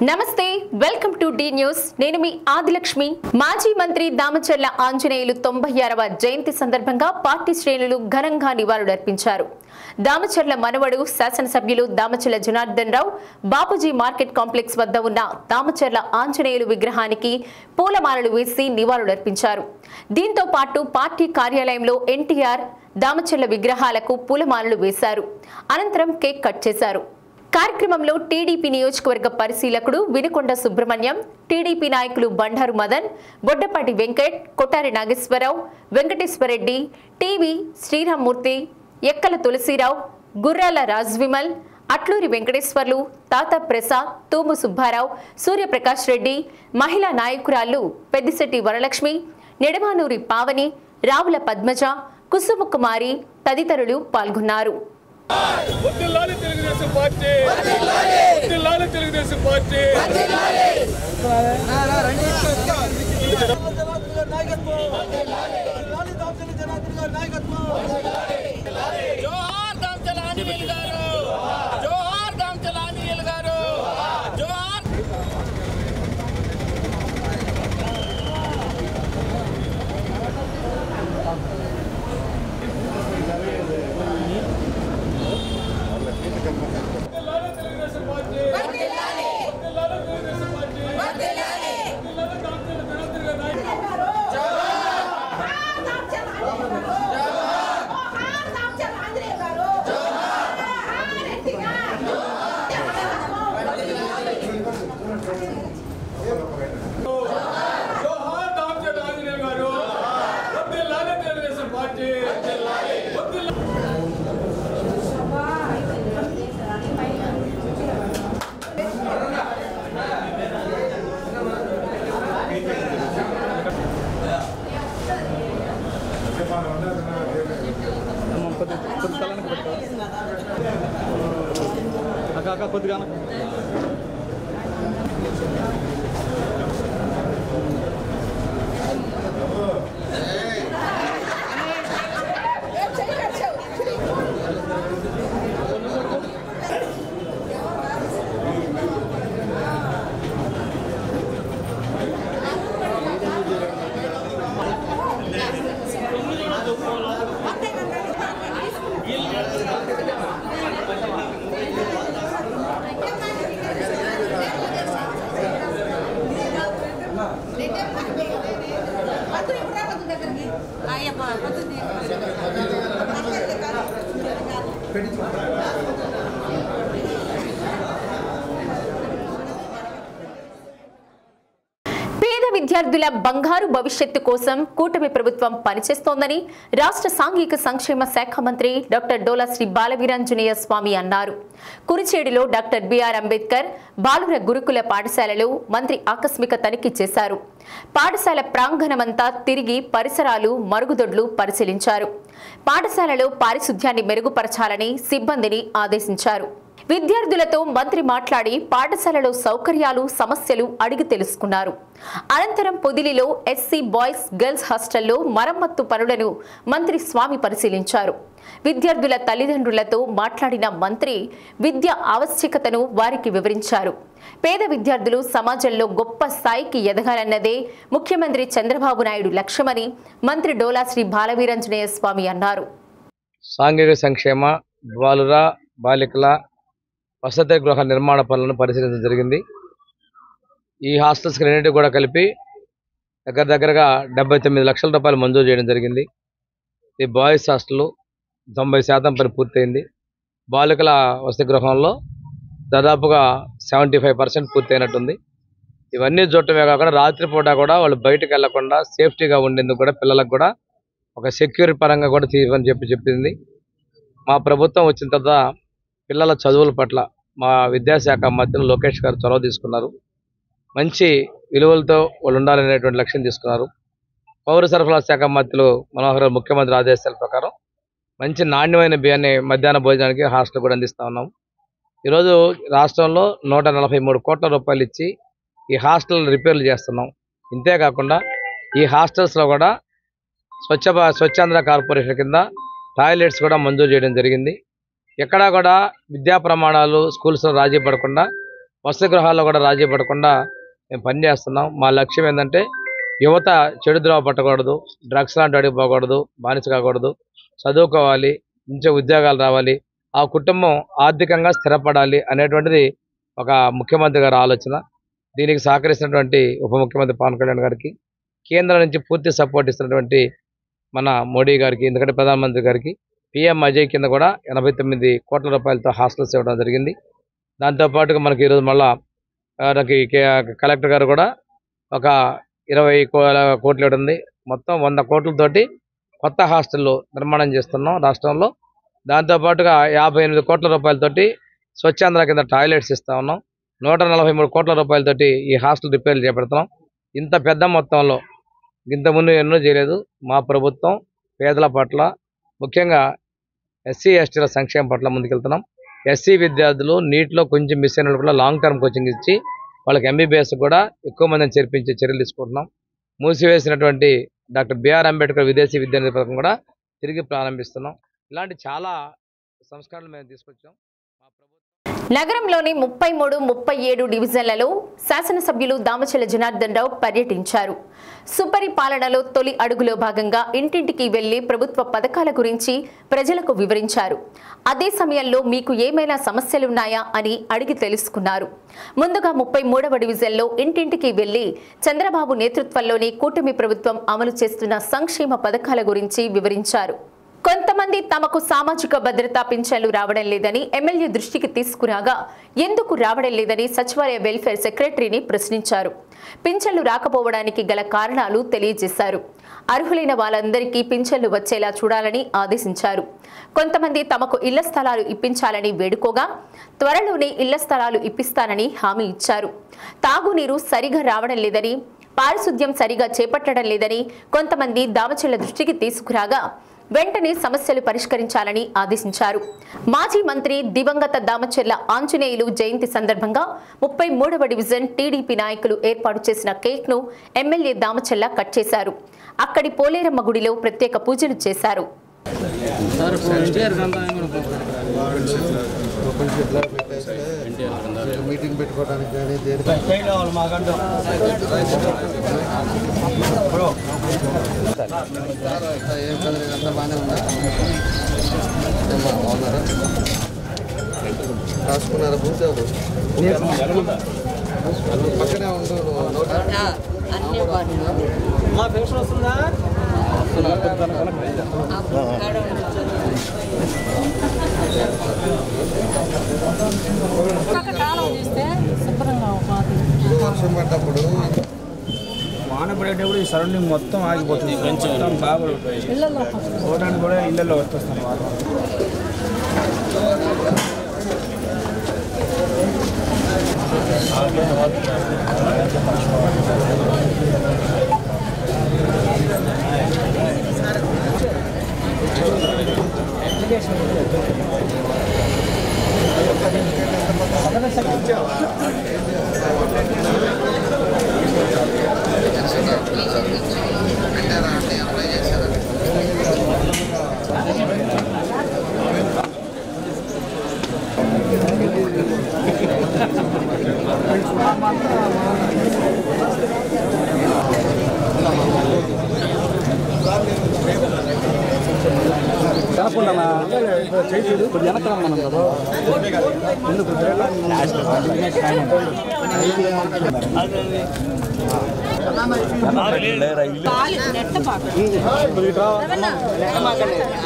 నమస్తే welcome to D news నేను మీ ఆదిలక్ష్మి మాజీ మంత్రి దామచర్ల ఆంజనేయులు 96వ జయంతి సందర్భంగా పార్టీ శ్రేణులు ఘనంగా నివాళులర్పించారు. దామచర్ల మనవడు శాసనసభ్యులు దామచర్ల జనార్దన్ రావు బాపూజీ మార్కెట్ కాంప్లెక్స్ వద్ద ఉన్న దామచర్ల ఆంజనేయులు విగ్రహానికి పూలమాలలు వేసి నివాళులర్పించారు. దీంతో పాటు పార్టీ కార్యాలయంలో ఎన్టీఆర్ దామచర్ల విగ్రహాలకు పూలమాలలు వేశారు. అనంతరం కేక్ కట్ చేశారు. కార్యక్రమంలో టీడీపీ నియోజకవర్గ పరిశీలకుడు వినుకొండ సుబ్రహ్మణ్యం, టీడీపీ నాయకులు బండారు మదన్, బొడ్డపాటి వెంకట్, కొట్టారి నాగేశ్వరరావు, వెంకటేశ్వరరెడ్డి, టీవీ శ్రీరామ్మూర్తి, ఎక్కల తులసిరావు, గుర్రాల రాజ్విమల్, అట్లూరి వెంకటేశ్వర్లు, తాత ప్రసాద్, తూము సుబ్బారావు, సూర్యప్రకాష్ రెడ్డి, మహిళా నాయకురాళ్లు పెద్దిశెట్టి వరలక్ష్మి, నెడమానూరి పావని, రావుల పద్మజ, కుసుమకుమారి తదితరులు పాల్గొన్నారు. తెలుగుదేశం పార్టీ తెలుగుదేశం పార్టీ కొద్దిగా పేద విద్యార్థుల బంగారు భవిష్యత్తు కోసం కూటమి ప్రభుత్వం పనిచేస్తోందని రాష్ట్ర సాంఘిక సంక్షేమ శాఖ మంత్రి డాక్టర్ డోలా శ్రీ బాలవీరాంజనేయ స్వామి అన్నారు. కురిచేడులో డాక్టర్ బిఆర్ అంబేద్కర్ బాలుర గురుకుల పాఠశాలలో మంత్రి ఆకస్మిక తనిఖీ చేశారు. పాఠశాల ప్రాంగణమంతా తిరిగి పరిసరాలు, మరుగుదొడ్లు పరిశీలించారు. పాఠశాలలో పారిశుధ్యాన్ని మెరుగుపరచాలని సిబ్బందిని ఆదేశించారు. విద్యార్థులతో మంత్రి మాట్లాడి పాఠశాలలో సౌకర్యాలు, సమస్యలు అడిగి తెలుసుకున్నారు. అనంతరం పొదిలిలో ఎస్సీ బాయ్స్ గర్ల్స్ హాస్టల్లో మరమ్మత్తు పనులను మంత్రి స్వామి పరిశీలించారు. విద్యార్థుల తల్లిదండ్రులతో మాట్లాడిన మంత్రి విద్య ఆవశ్యకతను వారికి వివరించారు. పేద విద్యార్థులు సమాజంలో గొప్ప స్థాయికి ఎదగాలన్నదే ముఖ్యమంత్రి చంద్రబాబు నాయుడు లక్ష్యమని మంత్రి డోలా శ్రీ బాలవీరాంజనేయ స్వామి అన్నారు. సాంఘిక సంక్షేమ, బాలుర, బాలికల వసతి గృహ నిర్మాణ పనులను పరిశీలించడం జరిగింది. ఈ హాస్టల్స్కి రెండింటికి కూడా కలిపి దగ్గరగా 79 లక్షల రూపాయలు మంజూరు చేయడం జరిగింది. ఈ బాయ్స్ హాస్టల్ 90% పని పూర్తయింది. బాలికల వసతి గృహంలో దాదాపుగా 75% పూర్తయినట్టుంది. ఇవన్నీ చూడటమే కాకుండా రాత్రిపూట కూడా వాళ్ళు బయటకు వెళ్లకుండా సేఫ్టీగా ఉండేందుకు కూడా పిల్లలకు కూడా ఒక సెక్యూరిటీ పరంగా కూడా తీయమని చెప్పింది. మా ప్రభుత్వం వచ్చిన తర్వాత పిల్లల చదువుల పట్ల మా విద్యాశాఖ మంత్రి లోకేష్ గారు చొరవ తీసుకున్నారు. మంచి విలువలతో వాళ్ళు ఉండాలనేటువంటి లక్ష్యం తీసుకున్నారు. పౌర సరఫరాల శాఖ మంత్రులు మనోహర్ ముఖ్యమంత్రి ఆదేశాల ప్రకారం మంచి నాణ్యమైన బియ్యాన్ని మధ్యాహ్న భోజనానికి హాస్టల్ కూడా అందిస్తూ ఉన్నాం. ఈరోజు రాష్ట్రంలో 143 కోట్ల రూపాయలు ఇచ్చి ఈ హాస్టల్ రిపేర్లు చేస్తున్నాం. ఇంతేకాకుండా ఈ హాస్టల్స్లో కూడా స్వచ్ఛాంధ్ర కార్పొరేషన్ కింద టాయిలెట్స్ కూడా మంజూరు చేయడం జరిగింది. ఎక్కడా కూడా విద్యా ప్రమాణాలు స్కూల్స్లో రాజీ పడకుండా వసతి గృహాల్లో కూడా రాజీ పడకుండా మేము పనిచేస్తున్నాం. మా లక్ష్యం ఏంటంటే యువత చెడు ద్రోవ పట్టకూడదు, డ్రగ్స్ లాంటి అడిగి పోకూడదు, బానిస కాకూడదు, చదువుకోవాలి, మంచి ఉద్యోగాలు రావాలి, ఆ కుటుంబం ఆర్థికంగా స్థిరపడాలి అనేటువంటిది ఒక ముఖ్యమంత్రి గారి ఆలోచన. దీనికి సహకరిస్తున్నటువంటి ఉప ముఖ్యమంత్రి పవన్ కళ్యాణ్ గారికి, కేంద్రం నుంచి పూర్తి సపోర్ట్ ఇస్తున్నటువంటి మన మోడీ గారికి, ఎందుకంటే ప్రధానమంత్రి గారికి పిఎం అజయ్ కింద కూడా 89 కోట్ల రూపాయలతో హాస్టల్స్ ఇవ్వడం జరిగింది. దాంతోపాటుగా మనకి ఈరోజు మళ్ళా కలెక్టర్ గారు కూడా ఒక 20 కోట్లు ఇవ్వడం, మొత్తం 100 కోట్లతోటి కొత్త హాస్టల్లో నిర్మాణం చేస్తున్నాం రాష్ట్రంలో. దాంతోపాటుగా 58 కోట్ల రూపాయలతోటి స్వచ్ఛాంధ్ర కింద టాయిలెట్స్ ఇస్తా ఉన్నాం. 143 కోట్ల రూపాయలతోటి ఈ హాస్టల్ రిపేర్లు చేపడుతున్నాం. ఇంత పెద్ద మొత్తంలో ఇంతకుముందు ఎన్నో చేయలేదు. మా ప్రభుత్వం పేదల పట్ల, ముఖ్యంగా ఎస్సీ ఎస్టీల సంక్షేమం పట్ల ముందుకెళ్తున్నాం. ఎస్సీ విద్యార్థులు నీటిలో కొంచెం మిస్ అయిన కూడా లాంగ్ టర్మ్ కోచింగ్ ఇచ్చి వాళ్ళకి ఎంబీబీఎస్ కూడా ఎక్కువ మందిని చేర్పించే చర్యలు తీసుకుంటున్నాం. మూసివేసినటువంటి డాక్టర్ బిఆర్ అంబేద్కర్ విదేశీ విద్యానిధి పథకం కూడా తిరిగి ప్రారంభిస్తున్నాం. ఇలాంటి చాలా సంస్కరణలు మేము తీసుకొచ్చాం. నగరంలోని 33, 37 డివిజన్లలో శాసనసభ్యులు దామచర్ల జనార్దన్ రావు పర్యటించారు. సుపరిపాలనలో తొలి అడుగులో భాగంగా ఇంటింటికి వెళ్లి ప్రభుత్వ పథకాల గురించి ప్రజలకు వివరించారు. అదే సమయంలో మీకు ఏమైనా సమస్యలున్నాయా అని అడిగి తెలుసుకున్నారు. ముందుగా 33వ డివిజన్లో ఇంటింటికి వెళ్లి చంద్రబాబు నేతృత్వంలోని కూటమి ప్రభుత్వం అమలు చేస్తున్న సంక్షేమ పథకాల గురించి వివరించారు. కొంతమంది తమకు సామాజిక భద్రతా పింఛన్లు రావడం లేదని ఎమ్మెల్యే దృష్టికి తీసుకురాగా ఎందుకు రావడం లేదని సచివాలయ వెల్ఫేర్ సెక్రటరీని ప్రశ్నించారు. పింఛన్లు రాకపోవడానికి గల కారణాలు తెలియజేశారు. అర్హులైన వాళ్ళందరికీ పింఛన్లు వచ్చేలా చూడాలని ఆదేశించారు. కొంతమంది తమకు ఇళ్ల స్థలాలు ఇప్పించాలని వేడుకోగా త్వరలోనే ఇళ్ల స్థలాలు ఇప్పిస్తానని హామీ ఇచ్చారు. తాగునీరు సరిగా రావడం లేదని, పారిశుద్ధ్యం సరిగా చేపట్టడం లేదని కొంతమంది దామచర్ల దృష్టికి తీసుకురాగా వెంటనే సమస్యలు పరిష్కరించాలని ఆదేశించారు. మాజీ మంత్రి దివంగత దామచర్ల ఆంజనేయులు జయంతి సందర్భంగా 33వ డివిజన్ టీడీపీ నాయకులు ఏర్పాటు చేసిన కేక్ ను ఎమ్మెల్యే దామచర్ల కట్ చేశారు. అక్కడి పోలేరమ్మ గుడిలో ప్రత్యేక పూజలు చేశారు. మీటింగ్ పెట్టుకోవడానికి అంతా బాగానే ఉన్నారు. రాసుకున్నారా పూజారు పక్కనే మా పెన్షన్ వస్తుందా? వర్షం పడ్డప్పుడు వాన పడేటప్పుడు ఈ సరౌండింగ్ మొత్తం ఆగిపోతుంది. మొత్తం బాగా పోవడానికి కూడా ఇళ్ళల్లో వస్తాను వాటర్.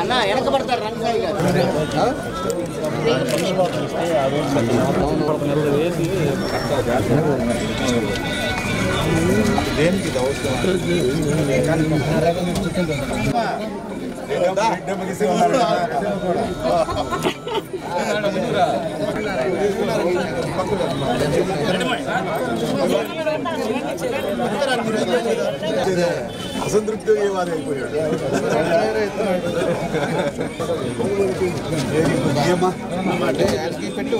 అన్న వెనకబడతారు రంగసాయి గారు. దేనికి అసంతృప్తి అయిపోయాడు. పెట్టు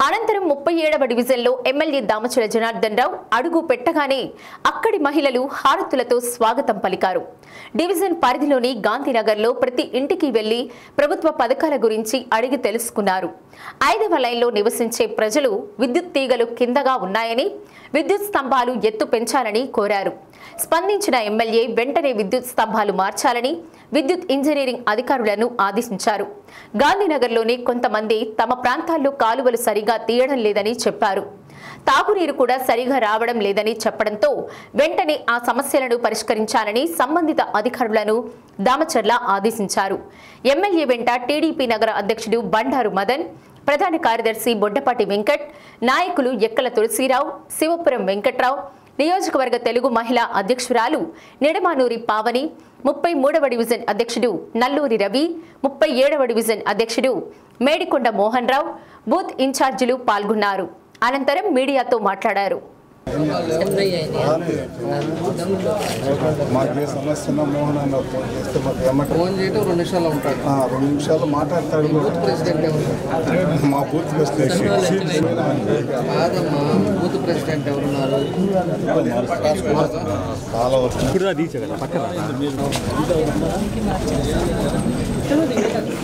అనంతరం 37వ డివిజన్లో ఎమ్మెల్యే దామచర్ల జనార్దన్ రావు అడుగు పెట్టగానే అక్కడి మహిళలు హారతులతో స్వాగతం పలికారు. డివిజన్ పరిధిలోని గాంధీనగర్లో ప్రతి ఇంటికి వెళ్లి ప్రభుత్వ పథకాల గురించి అడిగి తెలుసుకున్నారు. 5వ లైన్లో నివసించే ప్రజలు విద్యుత్ తీగలు కిందగా ఉన్నాయని, విద్యుత్ స్తంభాలు ఎత్తు పెంచాలని కోరారు. స్పందించిన ఎమ్మెల్యే వెంటనే విద్యుత్ స్తంభాలు మార్చాలని విద్యుత్ ఇంజనీరింగ్ అధికారులను ఆదేశించారు. గాంధీనగర్లోని కొంతమంది తమ ప్రాంతాల్లో కాలువలు సరిగా తీయడం లేదని చెప్పారు. తాగునీరు కూడా సరిగా రావడం లేదని చెప్పడంతో వెంటనే ఆ సమస్యలను పరిష్కరించాలని సంబంధిత అధికారులను దామచర్ల ఆదేశించారు. ఎమ్మెల్యే వెంట టీడీపీ నగర అధ్యక్షుడు బండారు మదన్, ప్రధాన కార్యదర్శి బొడ్డపాటి వెంకట్, నాయకులు ఎక్కల తులసీరావు, శివపురం వెంకట్రావు, నియోజకవర్గ తెలుగు మహిళా అధ్యక్షురాలు నిడమానూరి పావని, 33వ డివిజన్ అధ్యక్షుడు నల్లూరి రవి, 37వ డివిజన్ అధ్యక్షుడు మేడికొండ మోహన్ రావు, బూత్ ఇన్ఛార్జీలు పాల్గొన్నారు. అనంతరం మీడియాతో మాట్లాడారు. మాకు ఏ సమస్య ఉన్నా మోహన్ అన్న ఫోన్ చేస్తే మాకు ఫోన్ చేయడం 2 నిమిషాలు ఉంటాడు. 2 నిమిషాలు మాట్లాడతాడు. బూత్ ప్రెసిడెంట్ ఎవరు? మా బూత్ ప్రెసిడెంట్ కాదమ్మా, బూత్ ప్రెసిడెంట్ ఎవరున్నారు? చాలా వస్తుంది.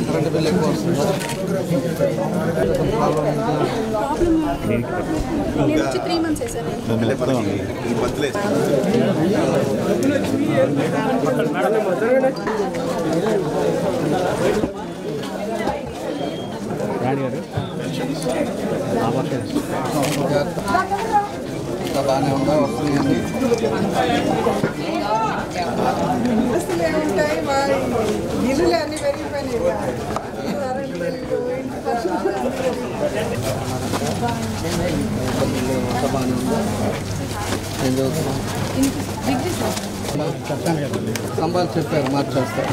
కరెంట్ బిల్ ఎక్కువ వస్తుందా? ఈ మధ్యలో ఇంకా బాగానే ఉందా? వస్తుంది. గిన్నెలు అన్ని పెరిగిపోయినాయి. ఏం చదువుతున్నాం? స్తంభాలు చెప్పారు మార్చేస్తారు.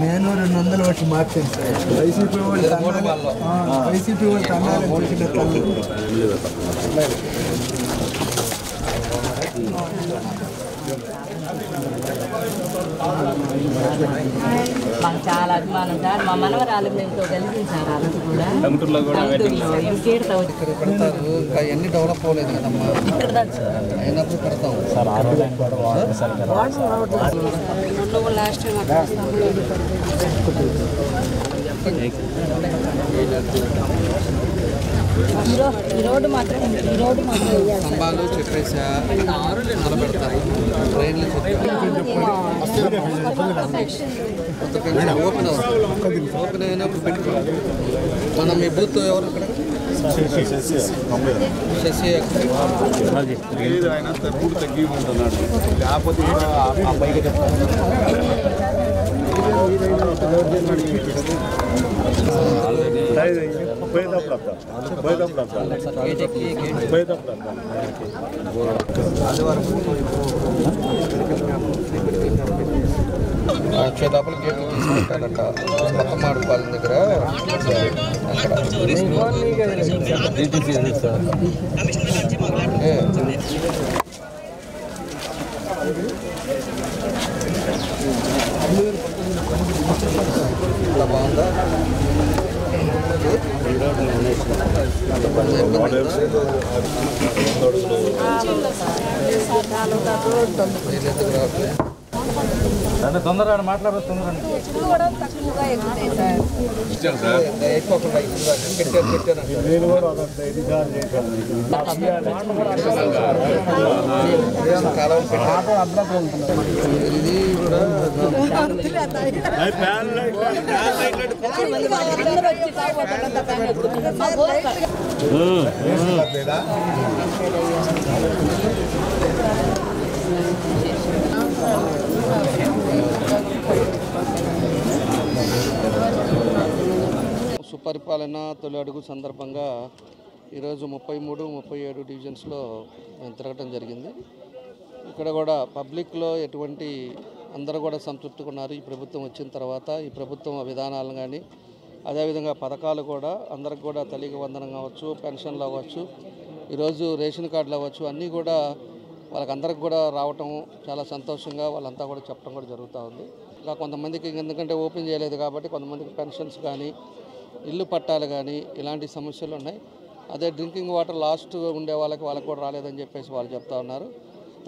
నేను 200 వచ్చి మార్చాను సార్. వైసీపీ వాళ్ళు మాకు చాలా అభిమానం సార్. మా మనవరాలు మేముతో కలిసి సార్ అన్నది కూడా ఇంకేడుతా వచ్చి ఇక్కడ పెడతారు. ఇంకా ఎన్ని డెవలప్ అవ్వలేదు కదమ్మా, అయినప్పుడు పెడతాం. లాస్ట్ ఈ రోడ్డు మాత్రం స్తంభాలు చెప్పేసా నిలబెడతారు. ట్రైన్లు ఓపెన్ అవుతుంది. ఓపెన్ అయినప్పుడు పెట్టుకోండి. మనం మీ బూత్ ఎవరు ఇక్కడ? శశి ఆయన పూర్తి తగ్గి ఉంటున్నాడు. లేకపోతే ఆ పైకి వచ్చేటప్పుడు గేట్లు తీసుకుంటారట. పక్కమాడు పాలెం దగ్గర అక్కడ ఇలా బాగుందా? తొందరగా మాట్లాడుతున్నారు. ఇది కూడా సుపరిపాలన తొలి అడుగు సందర్భంగా ఈరోజు 33, 37 డివిజన్స్లో మేము తిరగటం జరిగింది. ఇక్కడ కూడా పబ్లిక్లో ఎటువంటి అందరూ కూడా సంతృప్తిగా ఉన్నారు. ఈ ప్రభుత్వం వచ్చిన తర్వాత ఈ ప్రభుత్వం విధానాలను కానీ అదేవిధంగా పథకాలు కూడా అందరికి కూడా తల్లికి వందనం కావచ్చు, పెన్షన్లు అవ్వచ్చు, ఈరోజు రేషన్ కార్డులు అవ్వచ్చు అన్నీ కూడా వాళ్ళకందరికి కూడా రావటం చాలా సంతోషంగా వాళ్ళంతా కూడా చెప్పడం కూడా జరుగుతూ ఉంది. ఇంకా కొంతమందికి ఎందుకంటే ఓపెన్ చేయలేదు కాబట్టి కొంతమందికి పెన్షన్స్ కానీ ఇల్లు పట్టాలు కానీ ఇలాంటి సమస్యలు ఉన్నాయి. అదే డ్రింకింగ్ వాటర్ లాస్ట్ ఉండే వాళ్ళకి కూడా రాలేదని చెప్పేసి వాళ్ళు చెప్తా ఉన్నారు.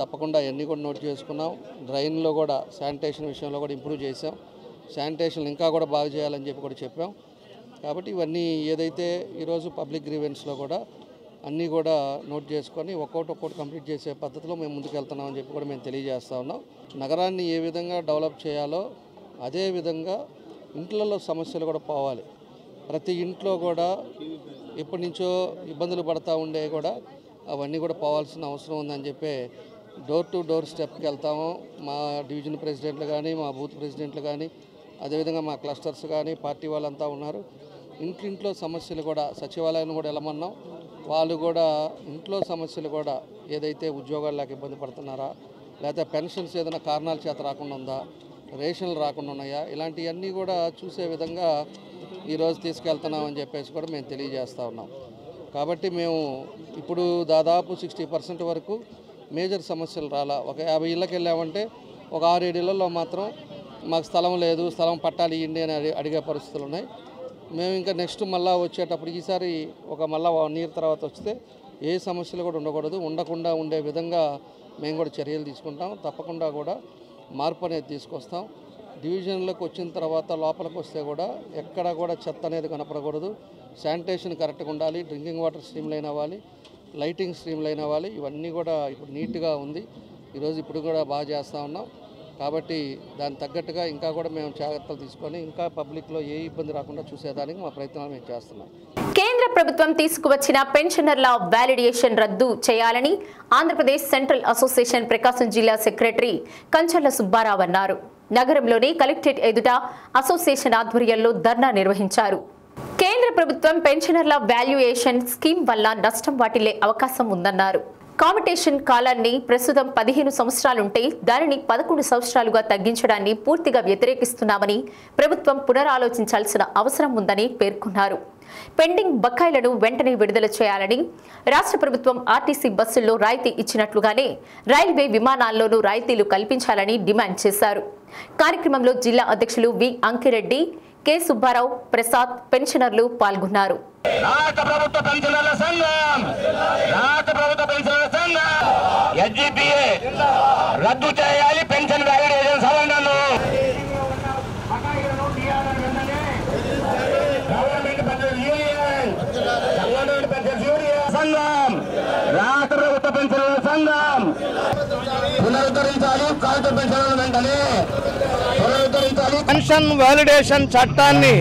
తప్పకుండా అవన్నీ కూడా నోట్ చేసుకున్నాం. డ్రైన్లో కూడా శానిటేషన్ విషయంలో కూడా ఇంప్రూవ్ చేసాం. శానిటేషన్ ఇంకా కూడా బాగా చేయాలని చెప్పి కూడా చెప్పాం. కాబట్టి ఇవన్నీ ఏదైతే ఈరోజు పబ్లిక్ గ్రీవెన్స్లో కూడా అన్నీ కూడా నోట్ చేసుకొని ఒక్కొక్కటి కంప్లీట్ చేసే పద్ధతిలో మేము ముందుకు వెళ్తున్నామని చెప్పి కూడా మేము తెలియజేస్తూ ఉన్నాం. నగరాన్ని ఏ విధంగా డెవలప్ చేయాలో అదే విధంగా ఇంట్లలో సమస్యలు కూడా పోవాలి. ప్రతి ఇంట్లో కూడా ఎప్పటి నుంచో ఇబ్బందులు పడుతూ ఉండే కూడా అవన్నీ కూడా పోవాల్సిన అవసరం ఉందని చెప్పి డోర్ టు డోర్ స్టెప్కి వెళ్తాము. మా డివిజన్ ప్రెసిడెంట్లు కానీ మా బూత్ ప్రెసిడెంట్లు కానీ అదేవిధంగా మా క్లస్టర్స్ కానీ పార్టీ వాళ్ళంతా ఉన్నారు. ఇంట్లో సమస్యలు కూడా సచివాలయాన్ని కూడా వెళ్ళమన్నాం. వాళ్ళు కూడా ఇంట్లో సమస్యలు కూడా ఏదైతే ఉద్యోగాలు లేక ఇబ్బంది పడుతున్నారా, లేకపోతే పెన్షన్స్ ఏదైనా కారణాల చేత రాకుండా ఉందా, రేషన్లు రాకుండా ఉన్నాయా, ఇలాంటివన్నీ కూడా చూసే విధంగా ఈరోజు తీసుకెళ్తున్నామని చెప్పేసి కూడా మేము తెలియజేస్తూ ఉన్నాం. కాబట్టి మేము ఇప్పుడు దాదాపు 60% వరకు మేజర్ సమస్యలు రాలా. ఒక 50 ఇళ్ళకి వెళ్ళామంటే ఒక 6-7 ఇళ్లలో మాత్రం మాకు స్థలం లేదు, స్థలం పట్టాలి ఇవ్వండి అని అడిగే పరిస్థితులు ఉన్నాయి. మేము ఇంకా నెక్స్ట్ మళ్ళీ వచ్చేటప్పుడు ఈసారి మళ్ళీ 1 year తర్వాత వస్తే ఏ సమస్యలు కూడా ఉండకుండా ఉండే విధంగా మేము కూడా చర్యలు తీసుకుంటాం. తప్పకుండా కూడా మార్పు అనేది తీసుకొస్తాం. డివిజన్లకు వచ్చిన తర్వాత లోపలికి వస్తే కూడా ఎక్కడ కూడా చెత్త అనేది కనపడకూడదు. శానిటేషన్ కరెక్ట్గా ఉండాలి. డ్రింకింగ్ వాటర్ స్ట్రీమ్ లైన్ అవ్వాలి, లైటింగ్ స్ట్రీమ్ లైన్ అవ్వాలి. ఇవన్నీ కూడా ఇప్పుడు నీట్గా ఉంది. ఈరోజు ఇప్పుడు కూడా బాగా చేస్తూ ఉన్నాం. కాబట్టి దానికి తగ్గట్టుగా ఇంకా కూడా మేము జాగ్రత్తలు తీసుకొని ఇంకా పబ్లిక్లో ఏ ఇబ్బంది రాకుండా చూసేదానికి మా ప్రయత్నాలు మేము చేస్తున్నాం. కేంద్ర ప్రభుత్వం తీసుకువచ్చిన పెన్షనర్ల వ్యాలిడేషన్ రద్దు చేయాలని ఆంధ్రప్రదేశ్ సెంట్రల్ అసోసియేషన్ ప్రకాశం జిల్లా సెక్రటరీ కంచర్ల సుబ్బారావు అన్నారు. నగరంలోని కలెక్టరేట్ ఎదుట అసోసియేషన్ ఆధ్వర్యంలో ధర్నా నిర్వహించారు. కేంద్ర ప్రభుత్వం పెన్షనర్ల వాల్యుయేషన్ స్కీమ్ వల్ల నష్టం వాటిల్లే అవకాశం ఉందన్నారు. కాంపిటీషన్ కాలాన్ని ప్రస్తుతం 15 సంవత్సరాలుంటే దానిని 11 సంవత్సరాలుగా తగ్గించడాన్ని పూర్తిగా వ్యతిరేకిస్తున్నామని ప్రభుత్వం పునరాలోచించాల్సిన అవసరం ఉందని పేర్కొన్నారు. పెండింగ్ బకాయిలను వెంటనే విడుదల చేయాలని, రాష్ట్ర ప్రభుత్వం ఆర్టీసీ బస్సుల్లో రాయితీ ఇచ్చినట్లుగానే రైల్వే విమానాల్లోనూ రాయితీలు కల్పించాలని డిమాండ్ చేశారు. కార్యక్రమంలో జిల్లా అధ్యక్షులు వి అంకిరెడ్డి, కె సుబ్బారావు, ప్రసాద్, పెన్షనర్లు పాల్గొన్నారు. రాష్ట్ర ప్రభుత్వ పెన్షనర్ల సంఘం ఎస్జీపీఏ రద్దు చేయాలి. పెన్షన్ వ్యాలిడేషన్ సవరణలు సంఘం రాష్ట్ర ప్రభుత్వ పెన్షనర్ల సంఘం పునరుద్ధరించాలి. కాగిత పెన్షన్లను వెంటనే పునరుద్ధరించాలి. పెన్షన్ వ్యాలిడేషన్ చట్టాన్ని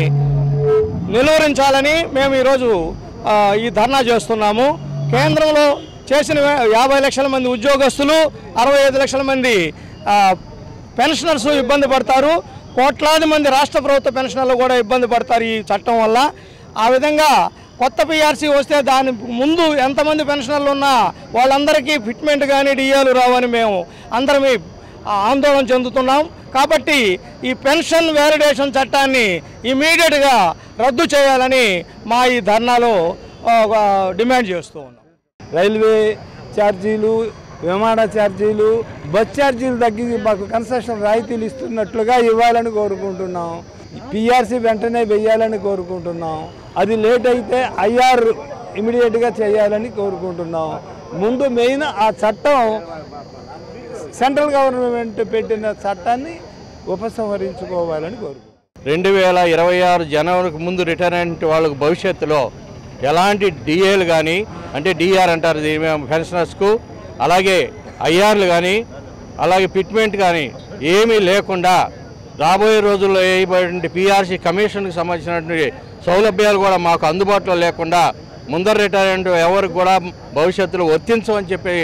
నిలువరించాలని మేము ఈరోజు ఈ ధర్నా చేస్తున్నాము. కేంద్రంలో చేసిన 50 లక్షల మంది ఉద్యోగస్తులు, 65 లక్షల మంది పెన్షనర్స్ ఇబ్బంది పడతారు. కోట్లాది మంది రాష్ట్ర ప్రభుత్వ పెన్షనర్లు కూడా ఇబ్బంది పడతారు ఈ చట్టం వల్ల. ఆ విధంగా కొత్త పిఆర్సీ వస్తే దాని ముందు ఎంతమంది పెన్షనర్లు ఉన్నా వాళ్ళందరికీ ఫిట్మెంట్ కానీ డిఏలు రావని మేము అందరం ఆందోళన చెందుతున్నాం. కాబట్టి ఈ పెన్షన్ వ్యాలిడేషన్ చట్టాన్ని ఇమీడియట్గా రద్దు చేయాలని మా ఈ ధర్నాలో డిమాండ్ చేస్తూ ఉన్నాం. రైల్వే ఛార్జీలు, విమాన ఛార్జీలు, బస్ ఛార్జీలు తగ్గి మాకు కన్సెషన్ రాయితీలు ఇస్తున్నట్లుగా ఇవ్వాలని కోరుకుంటున్నాం. పిఆర్సీ వెంటనే వెయ్యాలని కోరుకుంటున్నాం. అది లేట్ అయితే ఐఆర్ ఇమీడియట్గా చేయాలని కోరుకుంటున్నాం. ముందు మెయిన్ ఆ చట్టం సెంట్రల్ గవర్నమెంట్ పెట్టిన చట్టాన్ని ఉపసంహరించుకోవాలని కోరుకుంటున్నాం. 2026 జనవరికి ముందు రిటైర్మెంట్ వాళ్ళకు భవిష్యత్తులో ఎలాంటి డిఏలు కానీ, అంటే డిఆర్ అంటారు దీని పెన్షనర్స్కు, అలాగే ఐఆర్లు కానీ, అలాగే ఫిట్మెంట్ కానీ ఏమీ లేకుండా రాబోయే రోజుల్లో వేయబడిన పిఆర్సీ కమిషన్కి సంబంధించినటువంటి సౌలభ్యాలు కూడా మాకు అందుబాటులో లేకుండా ముందర రిటైర్మెంట్ ఎవరికి కూడా భవిష్యత్తులో వర్తించమని చెప్పి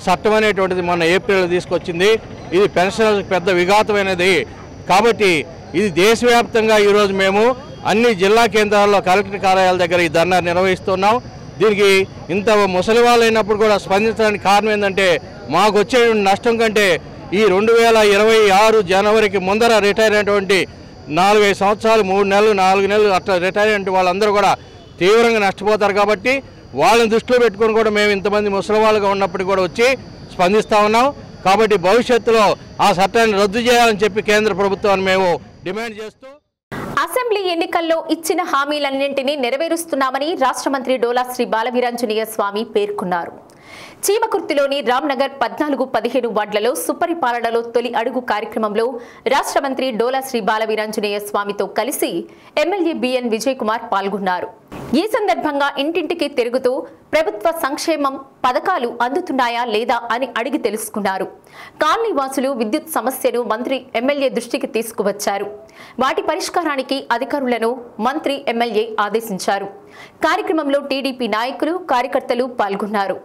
చట్టం అనేటువంటిది మొన్న ఏప్రిల్లో తీసుకొచ్చింది. ఇది పెన్షనర్లకు పెద్ద విఘాతమైనది. కాబట్టి ఇది దేశవ్యాప్తంగా ఈరోజు మేము అన్ని జిల్లా కేంద్రాల్లో కలెక్టర్ కార్యాలయాల దగ్గర ఈ ధర్నా నిర్వహిస్తున్నాం. దీనికి ఇంత ముసలి వాళ్ళు అయినప్పుడు కూడా స్పందించడానికి కారణం ఏంటంటే మాకు వచ్చే నష్టం కంటే ఈ 2026 జనవరికి ముందర రిటైర్ అయినటువంటి 4-5 సంవత్సరాలు, 3 నెలలు, 4 నెలలు అట్లా రిటైర్ అయిన వాళ్ళందరూ కూడా తీవ్రంగా నష్టపోతారు. కాబట్టి వాళ్ళని దృష్టిలో పెట్టుకొని కూడా మేము ఇంతమంది ముసలి వాళ్ళుగా ఉన్నప్పటికీ కూడా వచ్చి స్పందిస్తూ ఉన్నాం. కాబట్టి భవిష్యత్తులో ఆ చట్టాన్ని రద్దు చేయాలని చెప్పి కేంద్ర ప్రభుత్వాన్ని మేము డిమాండ్ చేస్తూ అసెంబ్లీ ఎన్నికల్లో ఇచ్చిన హామీలన్నింటినీ నెరవేరుస్తున్నామని రాష్ట్ర మంత్రి డోలా శ్రీ బాలవీరాంజనేయ స్వామి పేర్కొన్నారు. చీమకుర్తిలోని రామ్నగర్ 14-15 వార్డులలో సుపరిపాలనలో తొలి అడుగు కార్యక్రమంలో రాష్ట్ర మంత్రి డోలా శ్రీ బాలవీరాంజనేయ స్వామితో కలిసి ఎమ్మెల్యే బిఎన్ విజయ్ కుమార్ పాల్గొన్నారు. ఈ సందర్భంగా ఇంటింటికి తిరుగుతూ ప్రభుత్వ సంక్షేమం పథకాలు అందుతున్నాయా లేదా అని అడిగి తెలుసుకున్నారు. కాలనీ వాసులు విద్యుత్ సమస్యను మంత్రి ఎమ్మెల్యే దృష్టికి తీసుకువచ్చారు. వాటి పరిష్కారానికి అధికారులను మంత్రి ఎమ్మెల్యే ఆదేశించారు. కార్యక్రమంలో టీడీపీ నాయకులు కార్యకర్తలు పాల్గొన్నారు.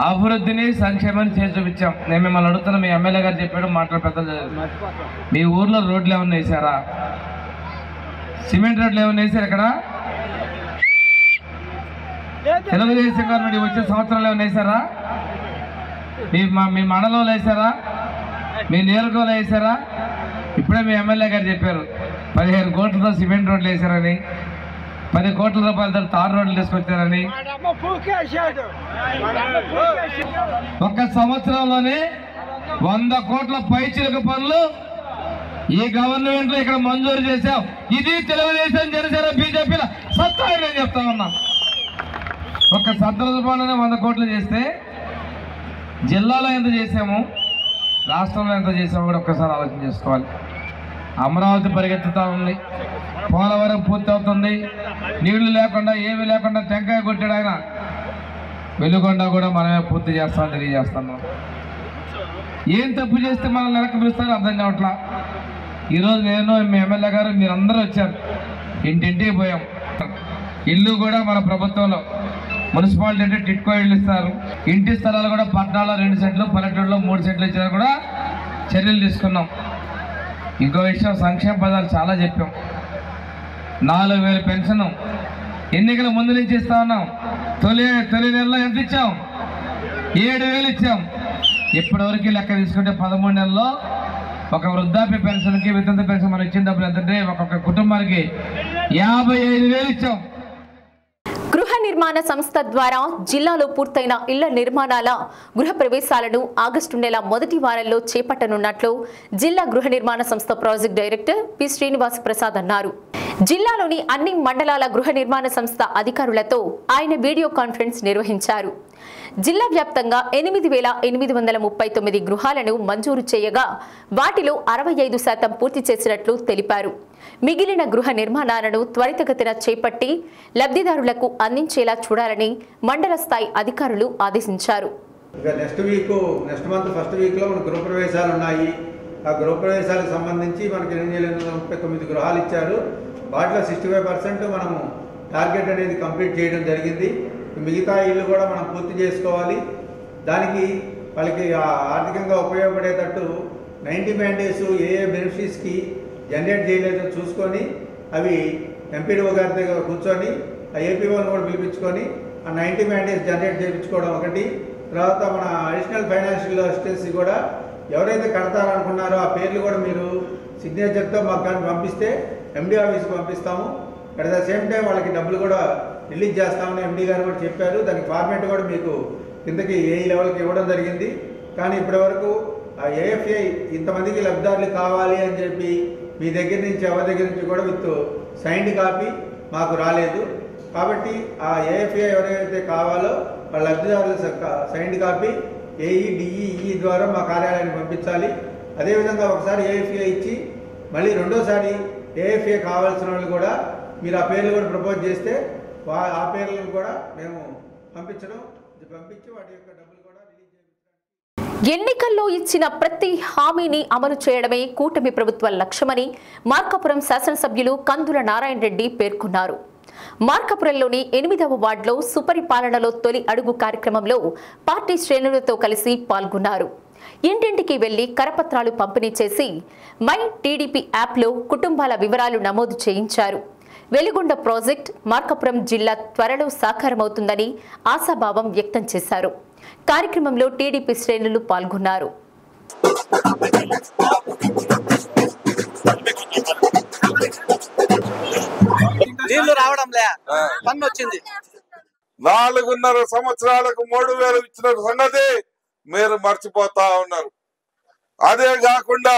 అభివృద్ధిని సంక్షేమాన్ని చేసి చూపించాం. నేను మిమ్మల్ని అడుగుతున్నా, మీ ఎమ్మెల్యే గారు చెప్పాడు, మాటలు పెద్దలు. మీ ఊర్లో రోడ్లు ఏమన్నా వేసారా? సిమెంట్ రోడ్లు ఏమన్నా వేసారు? ఇక్కడ తెలుగుదేశం గవర్నమెంట్ వచ్చే సంవత్సరాలు ఏమన్నా వేసారా? మీ మండలంలో వేసారా? మీ నియోజకవర్గంలో వేసారా? ఇప్పుడే మీ ఎమ్మెల్యే గారు చెప్పారు 15 కోట్లతో సిమెంట్ రోడ్లు వేసారని, 10 కోట్ల రూపాయలతో తార్ రోడ్లు తీసుకొచ్చారని. ఒక సంవత్సరంలోనే 100 కోట్ల పైచిలుక పనులు ఈ గవర్నమెంట్ లో ఇక్కడ మంజూరు చేశాం. ఇది తెలుగుదేశం జనసేన బీజేపీల సత్తా నేను చెప్తా ఉన్నా. ఒక సందర్భంలోనే 100 కోట్లు చేస్తే జిల్లాలో ఎంత చేసాము, రాష్ట్రంలో ఎంత చేసామో కూడా ఒక్కసారి ఆలోచన చేసుకోవాలి. అమరావతి పరిగెత్తుతూ ఉంది, పోలవరం పూర్తి అవుతుంది, నీళ్లు లేకుండా ఏమీ లేకుండా టెంకాయ కొట్టాడు ఆయన. వెలుగొండ కూడా మనమే పూర్తి చేస్తామని తెలియజేస్తున్నాం. ఏం తప్పు చేస్తే మనం వెనక్కి పిలుస్తారో అర్థం కావట్లా. ఈరోజు నేను మీ ఎమ్మెల్యే గారు మీరందరూ వచ్చారు, ఇంటింటికి పోయాం. ఇల్లు కూడా మన ప్రభుత్వంలో మున్సిపాలిటీ అంటే టిట్కో ఇళ్ళు ఇస్తారు. ఇంటి స్థలాలు కూడా పట్టణాల్లో 2 సెంట్లు, పల్లెటూరులో 3 సెంట్లు ఇచ్చినా కూడా చర్యలు తీసుకున్నాం. ఇంకో విషయం, సంక్షేమ పదాలు చాలా చెప్పాం. 4000 పెన్షన్ ఎన్నికల ముందు నుంచి ఇస్తా ఉన్నాం. తొలి నెలలో ఎంత ఇచ్చాం? 7000 ఇచ్చాం. ఇప్పటివరకు లెక్క తీసుకుంటే 13 నెలల్లో ఒక వృద్ధాప్య పెన్షన్కి, వితంత పెన్షన్ మనం ఇచ్చిన డబ్బులు ఎంతంటే ఒక్కొక్క కుటుంబానికి 55,000 ఇచ్చాం. గృహ నిర్మాణ సంస్థ ద్వారా జిల్లాలో పూర్తయిన ఇళ్ల నిర్మాణాల గృహ ప్రవేశాలను ఆగస్టు నెల మొదటి వారంలో చేపట్టనున్నట్లు జిల్లా గృహ నిర్మాణ సంస్థ project director P Srinivas Prasad అన్నారు. జిల్లాలోని అన్ని మండలాల గృహ నిర్మాణ సంస్థ అధికారులతో ఆయన వీడియో కాన్ఫరెన్స్ నిర్వహించారు. జిల్లా వ్యాప్తంగా 8,839 గృహాలను మంజూరు చేయగా వాటిలో 65% పూర్తి చేసినట్లు తెలిపారు. మిగిలిన గృహ నిర్మాణాలను త్వరితగతిన చేపట్టి లబ్ధిదారులకు అందించేలా చూడాలని మండల స్థాయి అధికారులు ఆదేశించారు. నెక్స్ట్ మంత్ ఫస్ట్ వీక్లో మన గృహప్రవేశాలు ఉన్నాయి. ఆ గృహప్రవేశాలకు సంబంధించి మనకి 8,839 గృహాలు ఇచ్చారు. వాటిలో 65% మనము టార్గెట్ అనేది కంప్లీట్ చేయడం జరిగింది. మిగతా ఇళ్ళు కూడా మనం పూర్తి చేసుకోవాలి. దానికి వాళ్ళకి ఆర్థికంగా ఉపయోగపడేటట్టు 90 మ్యాండేట్స్ ఏ బెనిఫిషరీస్కి జనరేట్ చేయలేదో చూసుకొని అవి ఎంపీడీఓ గారి దగ్గర కూర్చొని ఆ ఏపీఓని కూడా పిలిపించుకొని ఆ 90 మ్యాండేట్స్ జనరేట్ చేయించుకోవడం ఒకటి. తర్వాత మన అడిషనల్ ఫైనాన్షియల్ అసిస్టెన్స్ కూడా ఎవరైతే కడతారనుకున్నారో ఆ పేర్లు కూడా మీరు సిగ్నేచర్తో మాకు కానీ పంపిస్తే ఎండీ ఆఫీస్కి పంపిస్తాము. అట్ ద సేమ్ టైం వాళ్ళకి డబ్బులు కూడా రిలీజ్ చేస్తామని ఎండీ గారు కూడా చెప్పారు. దానికి ఫార్మేట్ కూడా మీకు కిందకి ఏ లెవెల్కి ఇవ్వడం జరిగింది. కానీ ఇప్పటివరకు ఆ ఏఎఫ్ఐ ఇంతమందికి లబ్ధిదారులు కావాలి అని చెప్పి మీ దగ్గర నుంచి ఎవరి దగ్గర నుంచి కూడా విత్ సైన్డ్ కాపీ మాకు రాలేదు. కాబట్టి ఆ ఏఎఫ్ఐ ఎవరైతే కావాలో వాళ్ళ లబ్ధిదారుల సైన్డ్ కాపీ ఏఈడిఈఈ ద్వారా మా కార్యాలయానికి పంపించాలి. అదేవిధంగా ఒకసారి ఏఎఫ్ఐ ఇచ్చి మళ్ళీ రెండోసారి ఏఎఫ్ఐ కావాల్సిన వాళ్ళు కూడా మీరు ఆ పేర్లు కూడా ప్రపోజ్ చేస్తే ఆ పేర్లను కూడా మేము పంపించి వాటి యొక్క డబ్బులు కూడా రిలీజ్ చేయించాలి. ఎన్నికల్లో ఇచ్చిన ప్రతి హామీని అమలు చేయడమే కూటమి ప్రభుత్వ లక్ష్యమని మార్కాపురం శాసనసభ్యులు కందుల నారాయణ రెడ్డి పేర్కొన్నారు. మార్కాపురంలోని 8వ వార్డులో సుపరిపాలనలో తొలి అడుగు కార్యక్రమంలో పార్టీ శ్రేణులతో కలిసి పాల్గొన్నారు. ఇంటింటికి వెళ్లి కరపత్రాలు పంపిణీ చేసి మై టీడీపీ యాప్లో కుటుంబాల వివరాలు నమోదు చేయించారు. వెలిగొండ ప్రాజెక్ట్ మార్కాపురం జిల్లా త్వరలో సాకారమవుతుందని ఆశాభావం వ్యక్తం చేశారు. కార్యక్రమంలో టీడీపీ శ్రేణులు పాల్గొన్నారు. నీళ్లు రావడంలే, పన్ను వచ్చింది. 4.5 సంవత్సరాలకు 3,000 ఇచ్చిన సంగతి మీరు మర్చిపోతా ఉన్నారు. అదే కాకుండా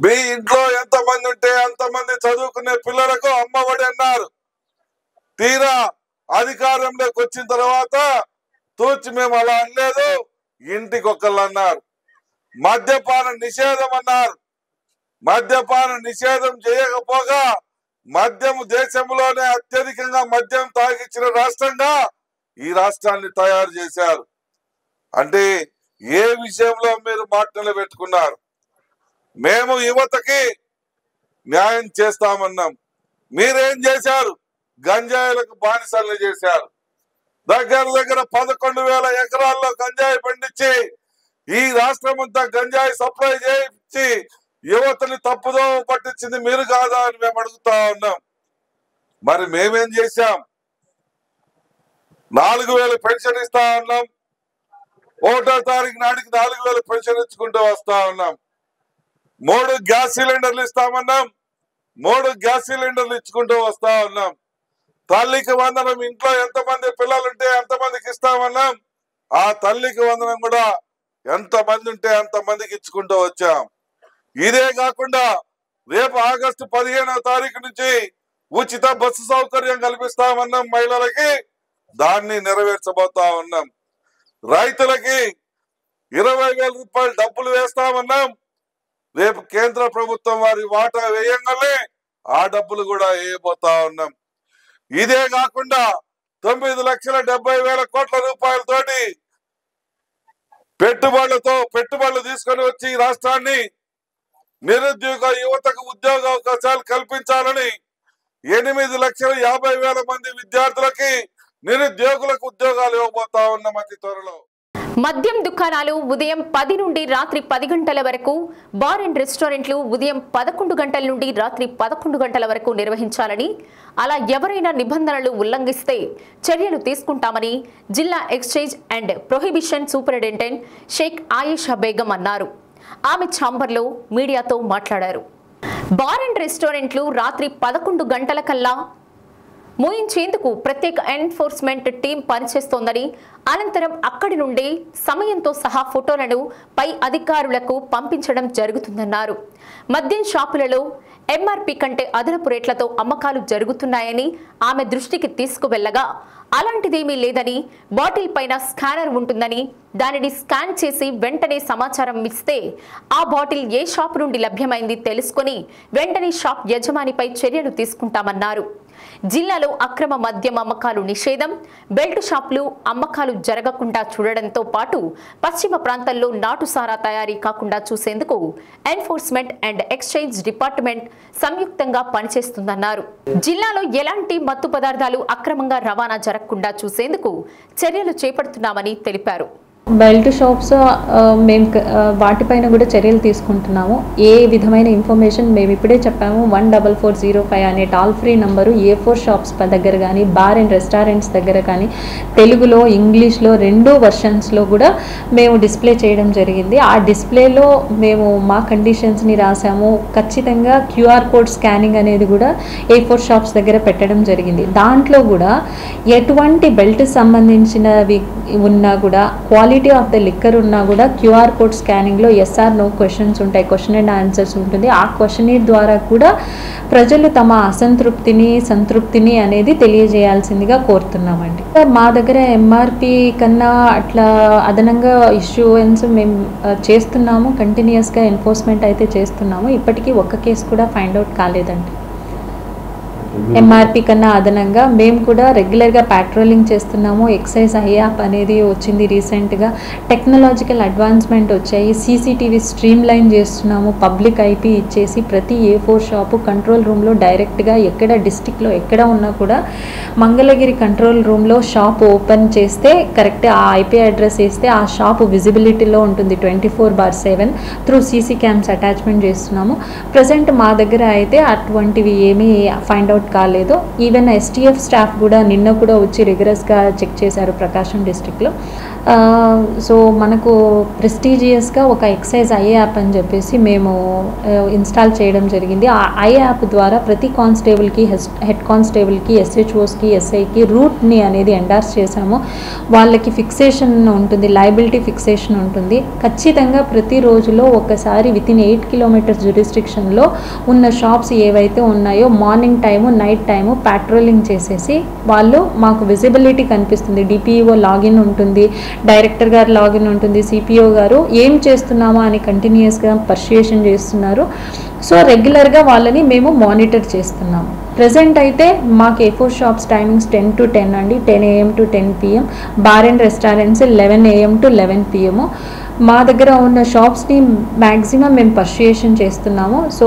మీ ఇంట్లో ఎంతమంది ఉంటే అంతమంది చదువుకునే పిల్లలకు అమ్మఒడి అన్నారు. తీరా అధికారంలోకి వచ్చిన తర్వాత తూచి మేము అలా అనలేదు, ఇంటికి ఒకళ్ళు అన్నారు. మద్యపాన నిషేధం అన్నారు. మద్యపాన నిషేధం చేయకపోగా మద్యం దేశంలోనే అత్యధికంగా మద్యం తాగించిన రాష్ట్రంగా ఈ రాష్ట్రాన్ని తయారు చేశారు. అంటే ఏ విషయంలో మీరు మాటలు పెట్టుకున్నారు? మేము యువతకి న్యాయం చేస్తామన్నాం. మీరేం చేశారు? గంజాయిలకు బానిసల్ని చేశారు. దగ్గర 11,000 ఎకరాల్లో గంజాయి పండించి ఈ రాష్ట్రం అంతా గంజాయి సప్లై చేయించి యువతని తప్పుదో పట్టించింది మీరు కాదా అని మేము అడుగుతా ఉన్నాం. మరి మేమేం చేశాం? 4,000 పెన్షన్ ఇస్తా ఉన్నాం. 1వ తారీఖు నాటికి 4,000 పెన్షన్ ఇచ్చుకుంటూ వస్తా ఉన్నాం. 3 గ్యాస్ సిలిండర్లు ఇస్తామన్నాం. 3 గ్యాస్ సిలిండర్లు ఇచ్చుకుంటూ వస్తా ఉన్నాం. తల్లికి వందనం ఇంట్లో ఎంతమంది పిల్లలుంటే అంతమందికి ఇస్తామన్నాం. ఆ తల్లికి వందనం కూడా ఎంతమంది ఉంటే అంతమందికి ఇచ్చుకుంటూ వచ్చాం. ఇదే కాకుండా రేపు ఆగస్టు 15వ తారీఖు నుంచి ఉచిత బస్సు సౌకర్యం కల్పిస్తామన్నాం మహిళలకి. దాన్ని నెరవేర్చబోతా ఉన్నాం. రైతులకి 20,000 రూపాయలు డబ్బులు వేస్తామన్నాం. రేపు కేంద్ర ప్రభుత్వం వారి వాటా వేయంగానే ఆ డబ్బులు కూడా వేయబోతా ఉన్నాం. ఇదే కాకుండా 9,70,000 కోట్ల రూపాయలతోటి పెట్టుబడులు తీసుకొని వచ్చి ఈ రాష్ట్రాన్ని నిరుద్యోగ యువతకు ఉద్యోగ అవకాశాలు కల్పించాలని 8,50,000 మంది విద్యార్థులకి నిరుద్యోగులకు ఉద్యోగాలు ఇవ్వబోతా ఉన్నాం అతి త్వరలో. మద్యం దుకాణాలు ఉదయం 10 నుండి రాత్రి 10 గంటల వరకు, బార్ అండ్ రెస్టారెంట్లు ఉదయం 11 గంటల నుండి రాత్రి 11 గంటల వరకు నిర్వహించాలని, అలా ఎవరైనా నిబంధనలు ఉల్లంఘిస్తే చర్యలు తీసుకుంటామని జిల్లా exchange and prohibition superintendent Shaik Ayesha Begum అన్నారు. ఆమె ఛాంబర్లో మీడియాతో మాట్లాడారు. బార్ అండ్ రెస్టారెంట్లు రాత్రి 11 గంటల కల్లా మోయించేందుకు ప్రత్యేక ఎన్ఫోర్స్మెంట్ టీం పనిచేస్తోందని, అనంతరం అక్కడి నుండి సమయంతో సహా ఫోటోలను పై అధికారులకు పంపించడం జరుగుతుందన్నారు. మద్యం షాపులలో ఎంఆర్పీ కంటే అదనపు రేట్లతో అమ్మకాలు జరుగుతున్నాయని ఆమె దృష్టికి తీసుకువెళ్లగా అలాంటిదేమీ లేదని, బాటిల్ పైన స్కానర్ ఉంటుందని, దానిని స్కాన్ చేసి వెంటనే సమాచారం ఇస్తే ఆ బాటిల్ ఏ షాపు నుండి లభ్యమైంది తెలుసుకొని వెంటనే షాప్ యజమానిపై చర్యలు తీసుకుంటామన్నారు. జిల్లాలో అక్రమ మద్యం అమ్మకాలు నిషేధం, బెల్ట్ షాపులు అమ్మకాలు జరగకుండా చూడడంతో పాటు పశ్చిమ ప్రాంతాల్లో నాటుసారా తయారీ కాకుండా చూసేందుకు ఎన్ఫోర్స్మెంట్ అండ్ ఎక్స్చేంజ్ డిపార్ట్మెంట్ సంయుక్తంగా పనిచేస్తుందన్నారు. జిల్లాలో ఎలాంటి మత్తు పదార్థాలు అక్రమంగా రవాణా జరగకుండా చూసేందుకు చర్యలు చేపడుతున్నామని తెలిపారు. బెల్ట్ షాప్స్ మేము వాటిపైన కూడా చర్యలు తీసుకుంటున్నాము. ఏ విధమైన ఇన్ఫర్మేషన్ మేము ఇప్పుడే చెప్పాము. 14405 అనే toll free number A4 shops దగ్గర కానీ, బార్ అండ్ రెస్టారెంట్స్ దగ్గర కానీ తెలుగులో ఇంగ్లీష్లో 2 వర్షన్స్లో కూడా మేము డిస్ప్లే చేయడం జరిగింది. ఆ డిస్ప్లేలో మేము మా కండిషన్స్ని రాసాము. ఖచ్చితంగా QR కోడ్ స్కానింగ్ అనేది కూడా A4 షాప్స్ దగ్గర పెట్టడం జరిగింది. దాంట్లో కూడా ఎటువంటి బెల్ట్ సంబంధించినవి ఉన్నా కూడా, క్వాలిటీ ఆఫ్ ద లిక్కర్ ఉన్నా కూడా QR కోడ్ స్కానింగ్లో SR నో క్వశ్చన్స్ ఉంటాయి, క్వశ్చన్ అండ్ ఆన్సర్స్ ఉంటుంది. ఆ క్వశ్చనీర్ ద్వారా కూడా ప్రజలు తమ సంతృప్తిని అనేది తెలియజేయాల్సిందిగా కోరుతున్నామండి. మా దగ్గర MRP కన్నా అట్లా అదనంగా ఇష్యూన్స్ మేము చేస్తున్నాము. కంటిన్యూస్గా ఎన్ఫోర్స్మెంట్ అయితే చేస్తున్నాము. ఇప్పటికీ ఒక్క కేసు కూడా ఫైండ్ అవుట్ కాలేదండి. ఎంఆర్పి కన్నా అదనంగా మేము కూడా రెగ్యులర్గా ప్యాట్రోలింగ్ చేస్తున్నాము. ఎక్సైజ్ ఐయాప్ అనేది వచ్చింది రీసెంట్గా. టెక్నాలజికల్ అడ్వాన్స్మెంట్ వచ్చాయి. సీసీటీవీ స్ట్రీమ్ లైన్ చేస్తున్నాము. పబ్లిక్ ఐపీ ఇచ్చేసి ప్రతి A4 షాపు కంట్రోల్ రూమ్లో డైరెక్ట్గా ఎక్కడ డిస్టిక్లో ఎక్కడ ఉన్నా కూడా మంగళగిరి కంట్రోల్ రూమ్లో షాప్ ఓపెన్ చేస్తే కరెక్ట్ ఆ ఐపీ అడ్రస్ వేస్తే ఆ షాప్ విజిబిలిటీలో ఉంటుంది 24/7 త్రూ సీసీ క్యామ్స్ అటాచ్మెంట్ చేస్తున్నాము. ప్రజెంట్ మా దగ్గర అయితే అటువంటివి ఏమీ ఫైండ్ అవుట్ కాలేదు. ఈవెన్ STF స్టాఫ్ కూడా నిన్న కూడా వచ్చి రిగరస్గా చెక్ చేశారు ప్రకాశం డిస్ట్రిక్ట్లో. సో మనకు ప్రెస్టీజియస్గా ఒక ఎక్సైజ్ ఐ యాప్ అని చెప్పేసి మేము ఇన్స్టాల్ చేయడం జరిగింది. ఆ ఐ యాప్ ద్వారా ప్రతి కానిస్టేబుల్కి హెడ్ కానిస్టేబుల్కి SHOస్కి SIకి రూట్ని అనేది ఎండార్స్ చేశాము. వాళ్ళకి ఫిక్సేషన్ ఉంటుంది, లయబిలిటీ ఫిక్సేషన్ ఉంటుంది. ఖచ్చితంగా ప్రతి రోజులో ఒకసారి వితిన్ 8 కిలోమీటర్స్ జ్యూరిస్డిక్షన్లో ఉన్న షాప్స్ ఏవైతే ఉన్నాయో morning time night time patrolling చేసేసి వాళ్ళు మాకు విజిబిలిటీ కనిపిస్తుంది. DPO లాగిన్ ఉంటుంది, డైరెక్టర్ గారు లాగిన్ ఉంటుంది, CPO గారు ఏం చేస్తున్నామో అని కంటిన్యూస్గా పర్సుయేషన్ చేస్తున్నారు. సో రెగ్యులర్గా వాళ్ళని మేము మానిటర్ చేస్తున్నాము. ప్రజెంట్ అయితే మాకు A4 షాప్స్ టైమింగ్స్ 10 to 10 అండి, 10 AM to 10 PM. Bar and restaurants 11 AM to 11 PM. మా దగ్గర ఉన్న షాప్స్ని మ్యాక్సిమం మేము పర్సుయేషన్ చేస్తున్నాము. సో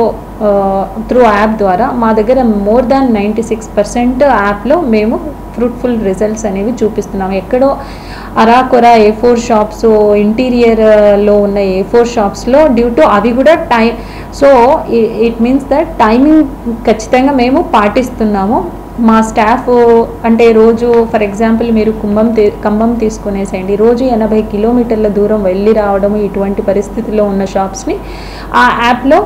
త్రూ యాప్ ద్వారా మా దగ్గర మోర్ దాన్ 96% యాప్లో మేము ఫ్రూట్ఫుల్ రిజల్ట్స్ అనేవి చూపిస్తున్నాము. ఎక్కడో అరాకొరా A4 షాప్స్ ఇంటీరియర్లో ఉన్న A4 షాప్స్లో డ్యూ టు అవి కూడా time, so it means that timing ఖచ్చితంగా మేము పాటిస్తున్నాము. మా స్టాఫ్ అంటే రోజు ఫర్ ఎగ్జాంపుల్ మీరు ఖమ్మం తీసుకునేసేయండి, రోజు 80 కిలోమీటర్ల దూరం వెళ్ళి రావడం ఇటువంటి పరిస్థితిలో ఉన్న షాప్స్ని ఆ యాప్లో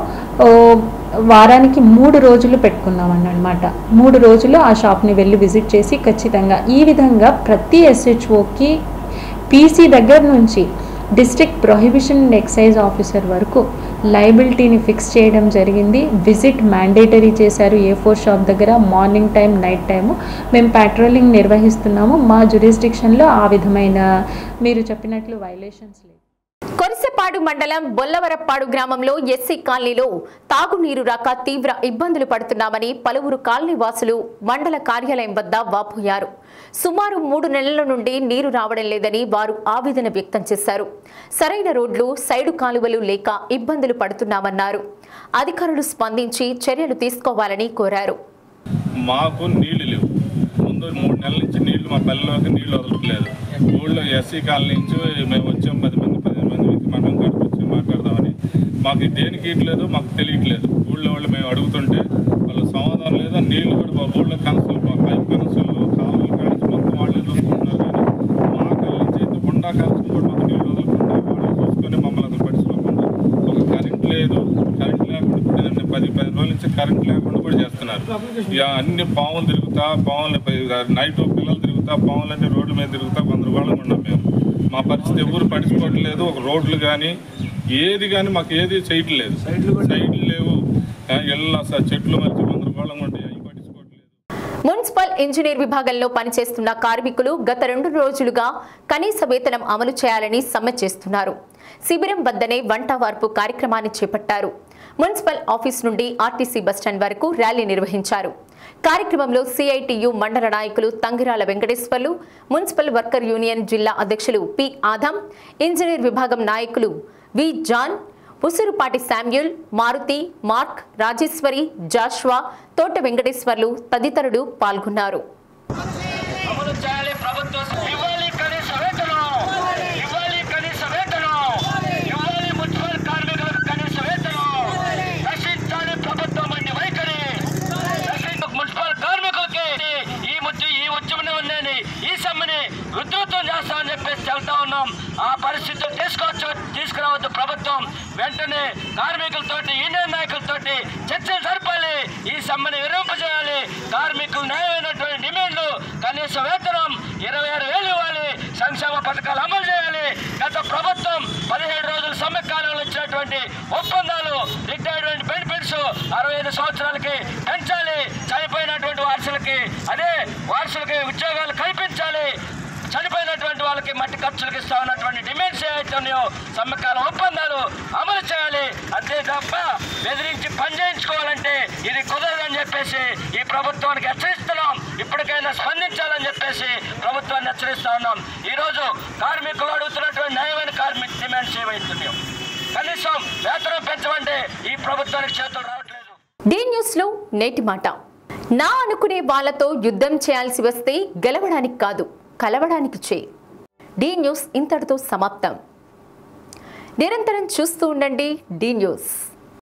వారానికి 3 రోజులు పెట్టుకున్నామని అనమాట. 3 రోజులు ఆ షాప్ని వెళ్ళి విజిట్ చేసి ఖచ్చితంగా ఈ విధంగా ప్రతి SHOకి PC దగ్గర నుంచి district prohibition and excise officer వరకు లయబిలిటీని ఫిక్స్ చేయడం జరిగింది. విజిట్ మ్యాండేటరీ చేశారు A4 షాప్ దగ్గర మార్నింగ్ టైం నైట్ టైము. మేము ప్యాట్రోలింగ్ నిర్వహిస్తున్నాము. మా జ్యూరిస్డిక్షన్లో ఆ విధమైన మీరు చెప్పినట్లు వైలేషన్స్ లేవు. కొరిసెపాడు మండలం బొల్లవరప్పాడు గ్రామంలో ఎస్సీ కాలనీలో తాగునీరు రాక తీవ్ర ఇబ్బందులు పడుతున్నామని పలువురు కాలనీ వాసులు మండల కార్యాలయం వద్ద వాపోయారు. సుమారు 3 నెలల నుండి నీరు రావడం లేదని వారు ఆవేదన వ్యక్తం చేశారు. సరైన రోడ్లు, సైడు కాలువలు లేక ఇబ్బందులు పడుతున్నామన్నారు. అధికారులు స్పందించి చర్యలు తీసుకోవాలని కోరారు. మాకు నీళ్లు లేవు. ముందు 3 నెలల నుంచి నీళ్లు మా పల్లెలోకి నీళ్లు వదలట్లేదు. ఊళ్ళో ఎస్సీ కాలనీ నుంచి మేము వచ్చాం 10 మందికి మనం కాడికి వచ్చి మాట్లాడదామని. మాకు దేనికి ఇట్లేదు, మాకు తెలియట్లేదు. ఊళ్ళో వాళ్ళు మేము అడుగుతుంటే వాళ్ళు సమాధానం లేదా. నీళ్లు కూడా మా ఊళ్ళో కనసులు, మా పైప్ కనసులు, కాలువలు కాడిచి మొత్తం వాళ్ళే చూసుకుంటున్నారు. కానీ మా కళ్ళ నుంచి గుండా కనసులు కూడా మాకు నీళ్లు వదలకుండా వాళ్ళు చూసుకొని మమ్మల్ని అసలు పట్టించుకోకుండా. ఒక కరెంట్ లేదు, కరెంట్ లేకుండా 10 రోజుల నుంచి కరెంట్ లేకుండా కూడా చేస్తున్నారు. ఇక అన్ని పాములు తిరుగుతా, నైట్ పిల్లలు తిరుగుతా, పాములన్నీ రోడ్ల మీద తిరుగుతా 100 వాళ్ళం ఉన్నాం మేము. మా పరిస్థితి ఎవరు పట్టించుకోవట్లేదు. ఒక రోడ్లు కానీ ఏది కానీ మాకు ఏది చేయట్లేదు. సైడ్లు లేవు, ఎల్లా చెట్లు మధ్య 100 వాళ్ళం ఉంటాయి, అవి పట్టించుకోవట్లేదు. మున్సిపల్ ఇంజనీర్ విభాగంలో పనిచేస్తున్న కార్మికులు గత 2 రోజులుగా కనీస వేతనం అమలు చేయాలని సమ్మె చేస్తున్నారు. శిబిరం వద్దనే వంట వార్పు కార్యక్రమాన్ని చేపట్టారు. మున్సిపల్ ఆఫీస్ నుండి ఆర్టీసీ బస్టాండ్ వరకు ర్యాలీ నిర్వహించారు. కార్యక్రమంలో CITU మండల నాయకులు Tangirala Venkateswarlu, municipal worker union జిల్లా అధ్యక్షులు P. ఆదం, ఇంజనీర్ విభాగం నాయకులు V. John, Usurupati Samuel, Maruti, Mark, Rajeshwari, Joshua, Thota Venkateswarlu తదితరులు పాల్గొన్నారు. ఉధృతం చేస్తామని చెప్పేసి చెప్తా ఉన్నాం. ఆ పరిస్థితులు తీసుకురావద్దు ప్రభుత్వం. వెంటనే కార్మికులతోటి, యూనియన్ నాయకులతోటి చర్చలు జరపాలి. ఈ సమ్మెను విరమింపజేయాలి. కార్మికులు న్యాయమైనటువంటి డిమాండ్లు, కనీస వేతనం 26,000 ఇవ్వాలి, సంక్షేమ పథకాలు అమలు చేయాలి. గత ప్రభుత్వం 17 రోజుల సమ్మె కాలంలో ఇచ్చినటువంటి ఒప్పందాలు, రిటైర్మెంట్ బెనిఫిట్స్ 65 సంవత్సరాలకి పెంచాలి. చనిపోయినటువంటి వారసులకి ఉద్యోగాలు కల్పించాలి. చనిపోయినటువంటి వాళ్ళకి మట్టి ఖర్చులకు ఇస్తా ఉన్నటువంటి డిమాండ్స్ ఏవైతే ఉన్నాయో సమ్మెకాల ఒప్పందాలు అమలు చేయాలి. అంతే తప్ప బెదిరించి పని చేయించుకోవాలంటే ఇది కుదరదని చెప్పేసి ఈ ప్రభుత్వానికి హెచ్చరిస్తున్నాం. ఇప్పటికైనా స్పందించాలని చెప్పేసి ప్రభుత్వాన్ని హెచ్చరిస్తా ఉన్నాం. ఈరోజు కార్మికులు అడుగుతున్నటువంటి న్యాయమైన కార్మిక డిమాండ్స్ ఏవైతున్నాయో కనీసం వేతనం పెంచమంటే ఈ ప్రభుత్వానికి చేతులు రావట్లేదు. డి న్యూస్ లో నేటి మాట. నా అనుకునే వాళ్ళతో యుద్ధం చేయాల్సి వస్తే గెలవడానికి కాదు, కలవడానికి చేయి. డి న్యూస్ ఇంతటితో సమాప్తం. నిరంతరం చూస్తూ ఉండండి డి న్యూస్.